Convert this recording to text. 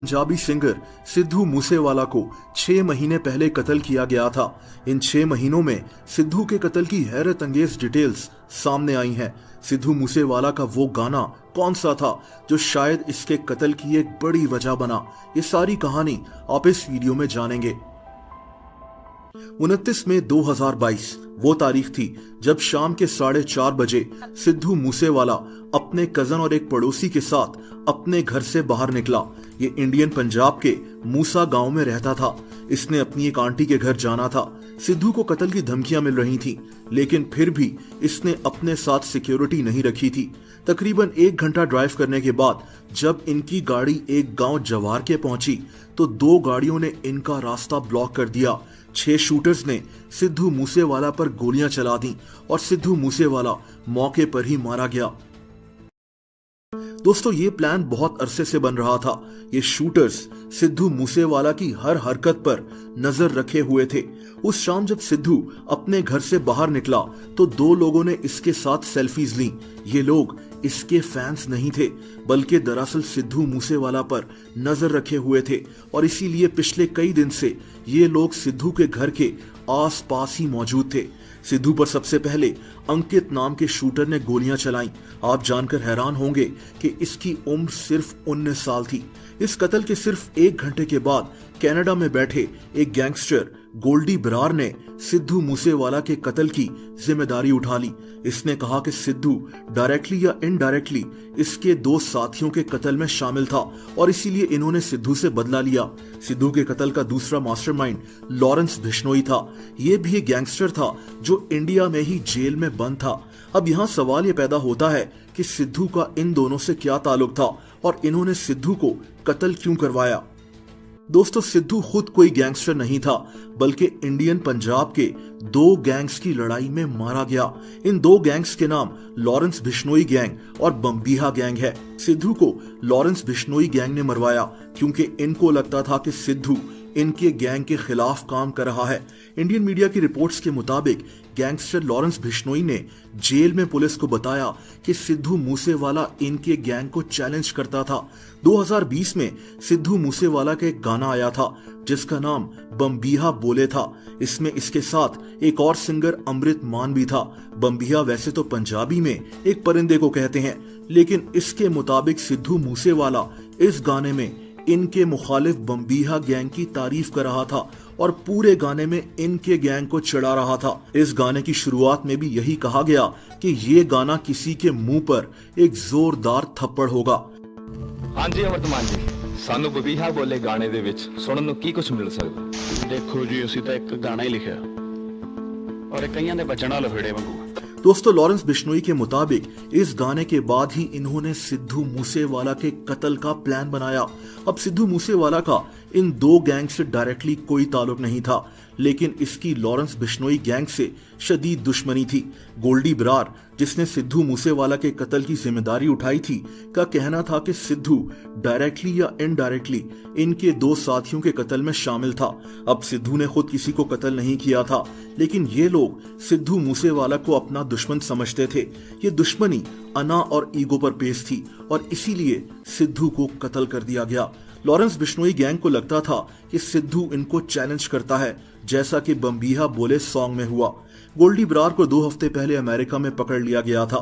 Punjabi singer Sidhu Moosewala को 6 महीने पहले कत्ल किया गया था। इन 6 महीनों में सिद्धू के कत्ल की हैरत अंगेज डिटेल्स सामने आई हैं। सिद्धू मूसेवाला का वो गाना कौन सा था जो शायद इसके कत्ल की एक बड़ी वजह बना? ये सारी कहानी आप इस वीडियो में जानेंगे। 29 मई 2022 वो तारीख थी जब शाम के 4:30 बजे सिद्धू मूसेवाला अपने कजन और एक पड़ोसी के साथ अपने घर से बाहर निकला। ये इंडियन पंजाब के मूसा गांव में रहता था। इसने अपनी एक आंटी के घर जाना था। सिद्धू को कत्ल की धमकियां मिल रही थी, लेकिन फिर भी इसने अपने साथ सिक्योरिटी नहीं रखी थी। तकरीबन 1 घंटा ड्राइव करने के बाद जब इनकी गाड़ी एक गांव जवार के पहुंची तो 2 गाड़ियों ने इनका रास्ता ब्लॉक कर दिया। 6 शूटर्स ने सिद्धू मूसेवाला पर गोलियां चला दी और सिद्धू मूसेवाला मौके पर ही मारा गया। दोस्तों, ये प्लान बहुत अरसे से बन रहा था। ये शूटर्स सिद्धू मूसेवाला की हर हरकत पर नजर रखे हुए थे। उस शाम जब सिद्धू अपने घर से बाहर निकला तो 2 लोगों ने इसके साथ सेल्फीज ली। ये लोग इसके फैंस नहीं थे, बल्कि दरअसल सिद्धू मूसेवाला पर नजर रखे हुए थे और इसीलिए पिछले कई दिन से ये लोग सिद्धू के घर के आस-पास ही मौजूद थे। सिद्धू पर सबसे पहले अंकित नाम के शूटर ने गोलियां चलाईं। आप जानकर हैरान होंगे कि इसकी उम्र सिर्फ 19 साल थी। इस कत्ल के सिर्फ 1 घंटे के बाद कनाडा में बैठे एक गैंगस्टर गोल्डी बरार ने सिद्धू मूसेवाला के कत्ल की जिम्मेदारी उठा ली। इसने कहा कि सिद्धू डायरेक्टली या इनडायरेक्टली इसके 2 साथियों के कत्ल में शामिल था और इसीलिए इन्होंने सिद्धू से बदला लिया। सिद्धू के कत्ल का दूसरा मास्टरमाइंड लॉरेंस बिश्नोई था। ये भी एक गैंगस्टर था जो इंडिया में ही जेल में बंद था। अब यहाँ सवाल ये पैदा होता है कि सिद्धू का इन दोनों से क्या ताल्लुक था और इन्होंने सिद्धू को कत्ल क्यों करवाया? दोस्तों, सिद्धू खुद कोई गैंगस्टर नहीं था, बल्कि इंडियन पंजाब के 2 गैंग्स की लड़ाई में मारा गया। इन 2 गैंग्स के नाम लॉरेंस बिश्नोई गैंग और बम्बीहा गैंग है। सिद्धू को लॉरेंस बिश्नोई गैंग ने मरवाया क्योंकि इनको लगता था कि सिद्धू इनके गैंग के खिलाफ काम कर रहा है। इंडियन मीडिया की रिपोर्ट्स के मुताबिक गैंगस्टर लॉरेंस बिश्नोई ने जेल में पुलिस को बताया कि सिद्धू मूसेवाला इनके गैंग को चैलेंज करता था। 2020 में सिद्धू मूसेवाला का एक गाना आया था जिसका नाम बम्बीहा बोले था। इसमें इसके साथ एक और सिंगर अमृत मान भी था। बम्बीहा वैसे तो पंजाबी में एक परिंदे को कहते हैं, लेकिन इसके मुताबिक सिद्धू मूसेवाला इस गाने में इनके मुखालिफ बम्बीहा गैंग की तारीफ कर रहा था और पूरे गाने में इनके गैंग को चिढ़ा रहा था। इस गाने की शुरुआत में भी यही कहा गया कि ये गाना किसी के मुंह पर एक जोरदार थप्पड़ होगा। हाँ जी अमृत मान जी, सानू बम्बीहा बोले गाने दे विच सुनन नूं की कुछ मिल सकदा? देखो जी, ਅਸੀਂ ਤਾਂ ਇੱਕ ਗਾਣਾ ਹੀ ਲਿਖਿਆ और कईयां दे बचन वाले फेड़े वांगू। दोस्तों, लॉरेंस बिश्नोई के मुताबिक इस गाने के बाद ही इन्होंने सिद्धू मूसेवाला के कत्ल का प्लान बनाया। अब सिद्धू मूसेवाला का इन 2 गैंग से डायरेक्टली कोई ताल्लुक नहीं था, लेकिन इसकी लॉरेंस बिश्नोई गैंग से शदीद दुश्मनी थी। गोल्डी बरार, जिसने सिद्धू मूसेवाला के कत्ल की जिम्मेदारी उठाई थी, का कहना था कि सिद्धू डायरेक्टली या इनडायरेक्टली इनके 2 साथियों के कत्ल में शामिल था। अब सिद्धू ने खुद किसी को कत्ल नहीं किया था, लेकिन ये लोग सिद्धू मूसेवाला को अपना दुश्मन समझते थे। ये दुश्मनी अना और ईगो पर बेस थी और इसीलिए सिद्धू को कत्ल कर दिया गया। लॉरेंस बिश्नोई गैंग को लगता था कि सिद्धू इनको चैलेंज करता है, जैसा कि बम्बीहा बोले सॉन्ग में हुआ। गोल्डी बरार को 2 हफ्ते पहले अमेरिका में पकड़ लिया गया था।